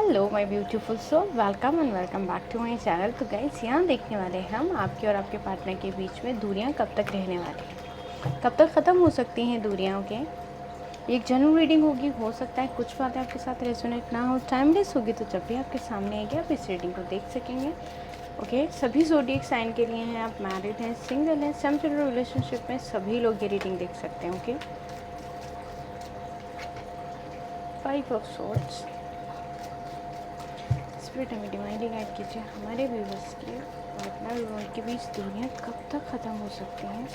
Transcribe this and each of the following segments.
Hello my beautiful soul, welcome and welcome back to my channel. तो guys, यहाँ देखने वाले हैं हम आपके और आपके पार्टनर के बीच में दूरियां कब तक रहने वाली हैं, कब तक ख़त्म हो सकती हैं दूरियां। ओके, एक जनरल रीडिंग होगी, हो सकता है कुछ बातें आपके साथ रेजोनेट ना हो, टाइमलेस होगी, तो जब भी आपके सामने आएगी आप इस रीडिंग को देख सकेंगे। ओके, सभी ज़ोडिएक साइन के लिए हैं, आप मैरिड हैं, सिंगल हैं, सम सिमिलर रिलेशनशिप में, सभी लोग ये रीडिंग देख सकते हैं। Okay, 5 of swords. स्पिरिट हमें डिवाइनली गाइड कीजिए, हमारे व्यूवर्स के पार्टनर और उनके बीच दूरियां कब तक ख़त्म हो सकती हैं।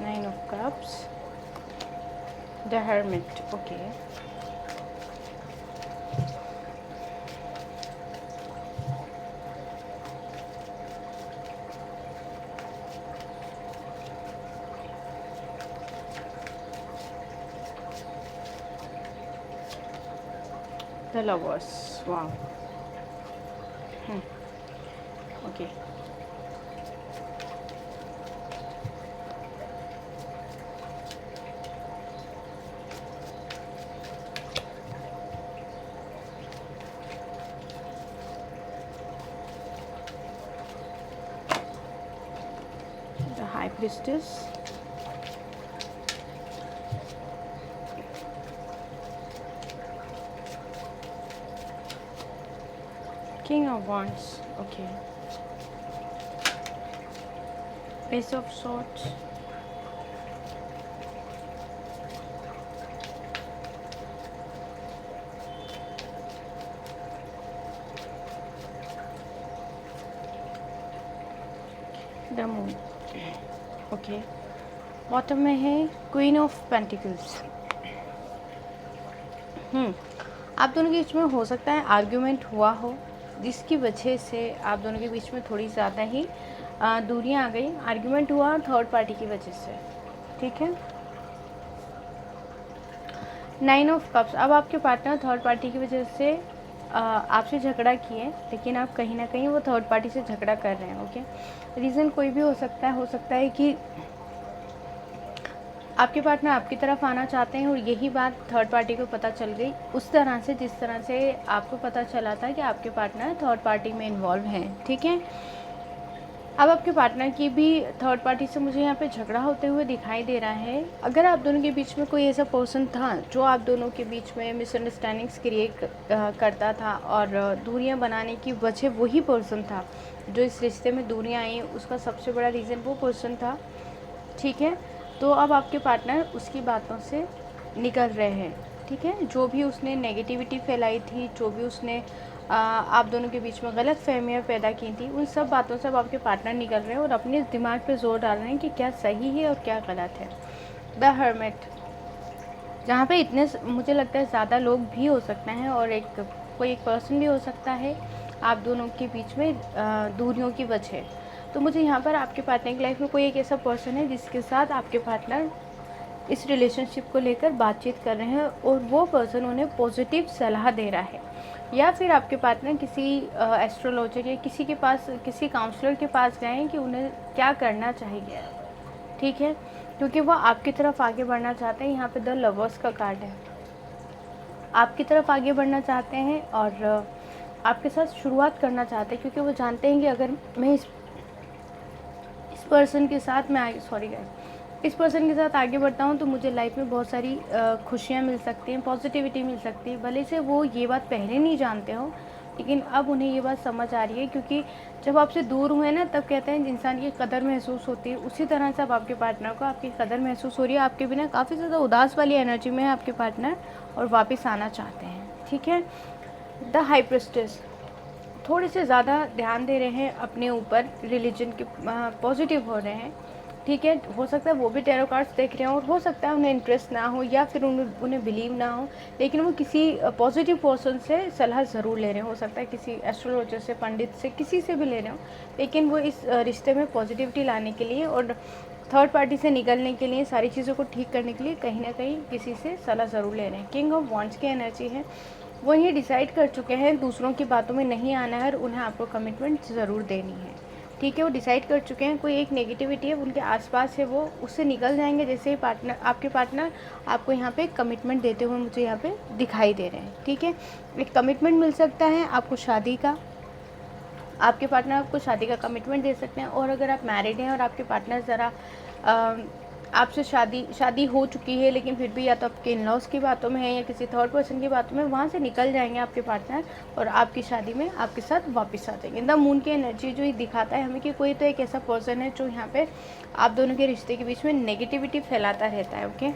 Nine of cups, the hermit. Okay, the lovers. Wow. Okay, the high priestess, king of wands। Okay, S of swords, the moon. Okay, bottom में है क्वीन ऑफ पेंटिकल्स। आप दोनों के बीच में हो सकता है आर्ग्यूमेंट हुआ हो, जिसकी वजह से आप दोनों के बीच में थोड़ी ज़्यादा ही दूरियां आ गई। आर्ग्यूमेंट हुआ थर्ड पार्टी की वजह से, ठीक है। 9 ऑफ कप्स। अब आपके पार्टनर थर्ड पार्टी की वजह से आपसे झगड़ा किए, लेकिन आप कहीं ना कहीं वो थर्ड पार्टी से झगड़ा कर रहे हैं। ओके, रीज़न कोई भी हो सकता है कि आपके पार्टनर आपकी तरफ आना चाहते हैं और यही बात थर्ड पार्टी को पता चल गई उस तरह से जिस तरह से आपको पता चला था कि आपके पार्टनर थर्ड पार्टी में इन्वॉल्व हैं, ठीक है। अब आपके पार्टनर की भी थर्ड पार्टी से मुझे यहाँ पे झगड़ा होते हुए दिखाई दे रहा है। अगर आप दोनों के बीच में कोई ऐसा पर्सन था जो आप दोनों के बीच में मिसअंडरस्टैंडिंग्स क्रिएट करता था और दूरियां बनाने की वजह वही पर्सन था जो इस रिश्ते में दूरियां आई, उसका सबसे बड़ा रीज़न वो पर्सन था, ठीक है। तो अब आपके पार्टनर उसकी बातों से निकल रहे हैं, ठीक है। जो भी उसने नेगेटिविटी फैलाई थी, जो भी उसने आप दोनों के बीच में गलत फहमियाँ पैदा की थी, उन सब बातों से अब आपके पार्टनर निकल रहे हैं और अपने दिमाग पे जोर डाल रहे हैं कि क्या सही है और क्या गलत है। द हर्मिट, जहाँ पे इतने मुझे लगता है ज़्यादा लोग भी हो सकते हैं और कोई एक पर्सन भी हो सकता है आप दोनों के बीच में दूरियों की वजह। तो मुझे यहाँ पर आपके पार्टनर की लाइफ में कोई एक ऐसा पर्सन है जिसके साथ आपके पार्टनर इस रिलेशनशिप को लेकर बातचीत कर रहे हैं और वो पर्सन उन्हें पॉजिटिव सलाह दे रहा है, या फिर आपके पार्टनर किसी एस्ट्रोलॉजर या किसी के पास, किसी काउंसलर के पास गए हैं कि उन्हें क्या करना चाहिए, ठीक है, क्योंकि वो आपकी तरफ आगे बढ़ना चाहते हैं। यहाँ पे द लवर्स का कार्ड है, आपकी तरफ आगे बढ़ना चाहते हैं और आपके साथ शुरुआत करना चाहते हैं, क्योंकि वो जानते हैं कि अगर मैं इस पर्सन के साथ इस पर्सन के साथ आगे बढ़ता हूँ तो मुझे लाइफ में बहुत सारी खुशियाँ मिल सकती हैं, पॉजिटिविटी मिल सकती है। भले से वो ये बात पहले नहीं जानते हो, लेकिन अब उन्हें ये बात समझ आ रही है, क्योंकि जब आपसे दूर हुए ना तब कहते हैं इंसान की कदर महसूस होती है। उसी तरह से अब आपके पार्टनर को आपकी कदर महसूस हो रही है। आपके बिना काफ़ी ज़्यादा उदास वाली एनर्जी में है आपके पार्टनर और वापस आना चाहते हैं, ठीक है। द हाई प्रिस्टेस, थोड़े से ज़्यादा ध्यान दे रहे हैं अपने ऊपर, रिलीजन के पॉजिटिव हो रहे हैं, ठीक है। हो सकता है वो भी टैरो कार्ड्स देख रहे हो और हो सकता है उन्हें इंटरेस्ट ना हो या फिर उन्हें बिलीव ना हो, लेकिन वो किसी पॉजिटिव पर्सन से सलाह ज़रूर ले रहे हो सकता है किसी एस्ट्रोलॉजर से, पंडित से, किसी से भी ले रहे हो, लेकिन वो इस रिश्ते में पॉजिटिविटी लाने के लिए और थर्ड पार्टी से निकलने के लिए, सारी चीज़ों को ठीक करने के लिए कहीं ना कहीं किसी से सलाह ज़रूर ले रहे हैं। किंग ऑफ वॉन्ड्स की एनर्जी है, वो ये डिसाइड कर चुके हैं दूसरों की बातों में नहीं आना है और उन्हें आपको कमिटमेंट ज़रूर देनी है, ठीक है, वो डिसाइड कर चुके हैं, कोई एक नेगेटिविटी है उनके आसपास है, वो उससे निकल जाएंगे। जैसे ही आपके पार्टनर आपको यहाँ पे कमिटमेंट देते हुए मुझे यहाँ पे दिखाई दे रहे हैं। ठीक है, एक कमिटमेंट मिल सकता है आपको शादी का, आपके पार्टनर आपको शादी का कमिटमेंट दे सकते हैं। और अगर आप मैरिड हैं और आपके पार्टनर ज़रा आपसे शादी हो चुकी है, लेकिन फिर भी या तो आपके इन लॉज की बातों में है या किसी थर्ड पर्सन की बातों में, वहाँ से निकल जाएंगे आपके पार्टनर और आपकी शादी में आपके साथ वापस आ जाएंगे। द मून की एनर्जी जो ये दिखाता है हमें कि कोई तो एक ऐसा पर्सन है जो यहाँ पे आप दोनों के रिश्ते के बीच में नेगेटिविटी फैलाता रहता है। ओके,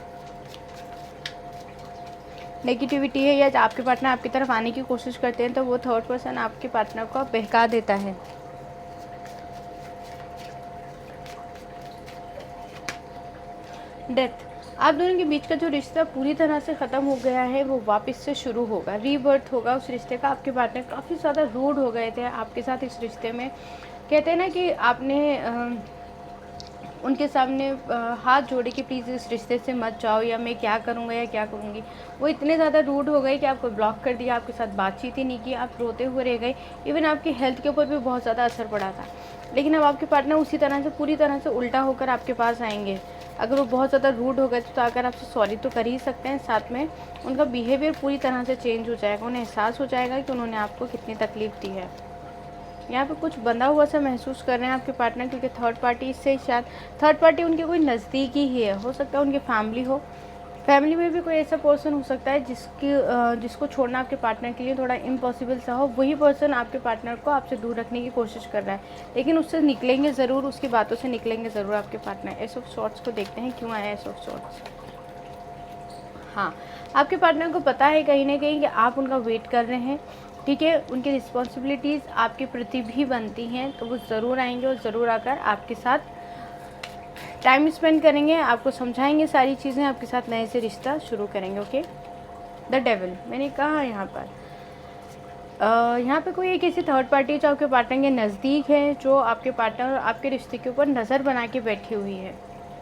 नेगेटिविटी है या आपके पार्टनर आपकी तरफ आने की कोशिश करते हैं तो वो थर्ड पर्सन आपके पार्टनर को बहका देता है। डेथ, आप दोनों के बीच का जो रिश्ता पूरी तरह से ख़त्म हो गया है वो वापस से शुरू होगा, रीबर्थ होगा उस रिश्ते का। आपके पार्टनर काफ़ी ज़्यादा रूड हो गए थे आपके साथ इस रिश्ते में। कहते हैं ना कि आपने उनके सामने हाथ जोड़े कि प्लीज़ इस रिश्ते से मत जाओ, या मैं क्या करूँगा या क्या करूँगी। वो इतने ज़्यादा रूड हो गए कि आपको ब्लॉक कर दिया, आपके साथ बातचीत ही नहीं की, आप रोते हुए रह गए। इवन आपकी हेल्थ के ऊपर भी बहुत ज़्यादा असर पड़ा था। लेकिन अब आपके पार्टनर उसी तरह से पूरी तरह से उल्टा होकर आपके पास आएंगे। अगर वो बहुत ज़्यादा रूड हो गए तो अगर आपसे सॉरी तो कर ही सकते हैं, साथ में उनका बिहेवियर पूरी तरह से चेंज हो जाएगा। उन्हें एहसास हो जाएगा कि उन्होंने आपको कितनी तकलीफ़ दी है। यहाँ पे कुछ बंधा हुआ सा महसूस कर रहे हैं आपके पार्टनर, क्योंकि थर्ड पार्टी से शायद थर्ड पार्टी उनके कोई नज़दीकी ही है, हो सकता है उनकी फैमिली हो। फैमिली में भी कोई ऐसा पर्सन हो सकता है जिसको छोड़ना आपके पार्टनर के लिए थोड़ा इम्पॉसिबल सा हो। वही पर्सन आपके पार्टनर को आपसे दूर रखने की कोशिश कर रहा है, लेकिन उससे निकलेंगे ज़रूर, उसकी बातों से निकलेंगे ज़रूर आपके पार्टनर। एस ऑफ सॉर्ट्स को देखते हैं क्यों आया एस ऑफ सॉर्ट्स। हाँ, आपके पार्टनर को पता है कहीं ना कहीं कि आप उनका वेट कर रहे हैं। ठीक है, उनकी रिस्पॉन्सिबिलिटीज़ आपके प्रति भी बनती हैं, तो वो ज़रूर आएंगे और ज़रूर आकर आपके साथ टाइम स्पेंड करेंगे, आपको समझाएंगे सारी चीज़ें, आपके साथ नए से रिश्ता शुरू करेंगे। ओके, द डेविल मैंने कहा यहाँ पर यहाँ पे कोई एक ऐसी थर्ड पार्टी जो आपके पार्टनर के नज़दीक है, जो आपके पार्टनर और आपके रिश्ते के ऊपर नज़र बना के बैठी हुई है।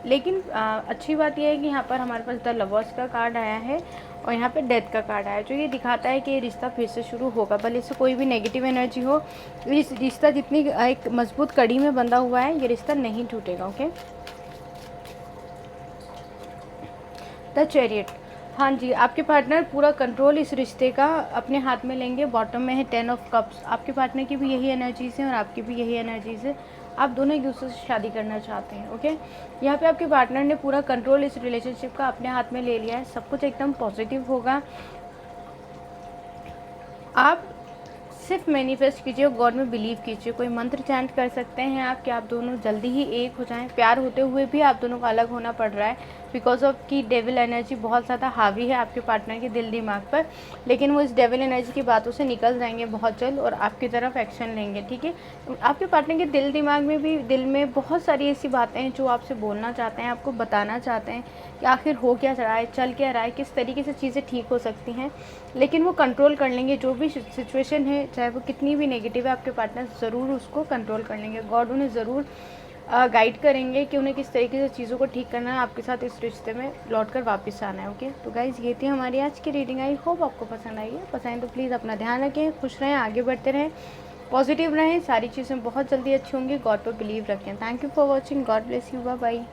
लेकिन अच्छी बात यह है कि यहाँ पर हमारे पास द लवर्स का कार्ड आया है और यहाँ पे डेथ का कार्ड आया है, जो ये दिखाता है कि ये रिश्ता फिर से शुरू होगा। भले इससे कोई भी नेगेटिव एनर्जी हो, इस रिश्ता जितनी एक मजबूत कड़ी में बंधा हुआ है, ये रिश्ता नहीं टूटेगा। ओके, द चैरियट, हाँ जी, आपके पार्टनर पूरा कंट्रोल इस रिश्ते का अपने हाथ में लेंगे। बॉटम में है 10 ऑफ कप्स, आपके पार्टनर की भी यही एनर्जीज़ हैं और आपकी भी यही एनर्जीज़ है। आप दोनों एक दूसरे से शादी करना चाहते हैं। ओके, यहाँ पे आपके पार्टनर ने पूरा कंट्रोल इस रिलेशनशिप का अपने हाथ में ले लिया है। सब कुछ एकदम पॉजिटिव होगा। आप सिर्फ मैनिफेस्ट कीजिए और गॉड में बिलीव कीजिए। कोई मंत्र चैंट कर सकते हैं आप कि आप दोनों जल्दी ही एक हो जाएं। प्यार होते हुए भी आप दोनों को अलग होना पड़ रहा है बिकॉज ऑफ की डेविल एनर्जी बहुत ज़्यादा हावी है आपके पार्टनर के दिल दिमाग पर, लेकिन वो इस डेविल एनर्जी की बातों से निकल जाएंगे बहुत जल्द और आपकी तरफ एक्शन लेंगे। ठीक है, आपके पार्टनर के दिल दिमाग में भी दिल में बहुत सारी ऐसी बातें हैं जो आपसे बोलना चाहते हैं, आपको बताना चाहते हैं कि आखिर हो क्या रहा है, चल क्या रहा है, किस तरीके से चीज़ें ठीक हो सकती हैं। लेकिन वो कंट्रोल कर लेंगे, जो भी सिचुएशन है चाहे वो कितनी भी नेगेटिव है, आपके पार्टनर ज़रूर उसको कंट्रोल कर लेंगे। गॉड उन्हें ज़रूर गाइड करेंगे कि उन्हें किस तरीके से चीज़ों को ठीक करना है, आपके साथ इस रिश्ते में लौट कर वापस आना है। ओके, तो गाइज़ ये थी हमारी आज की रीडिंग। आई होप आपको पसंद आई है। पसंद तो प्लीज़ अपना ध्यान रखें, खुश रहें, आगे बढ़ते रहें, पॉजिटिव रहें, सारी चीज़ें बहुत जल्दी अच्छी होंगी। गॉड पर बिलीव रखें। Thank you for watching. God bless you. Bye bye.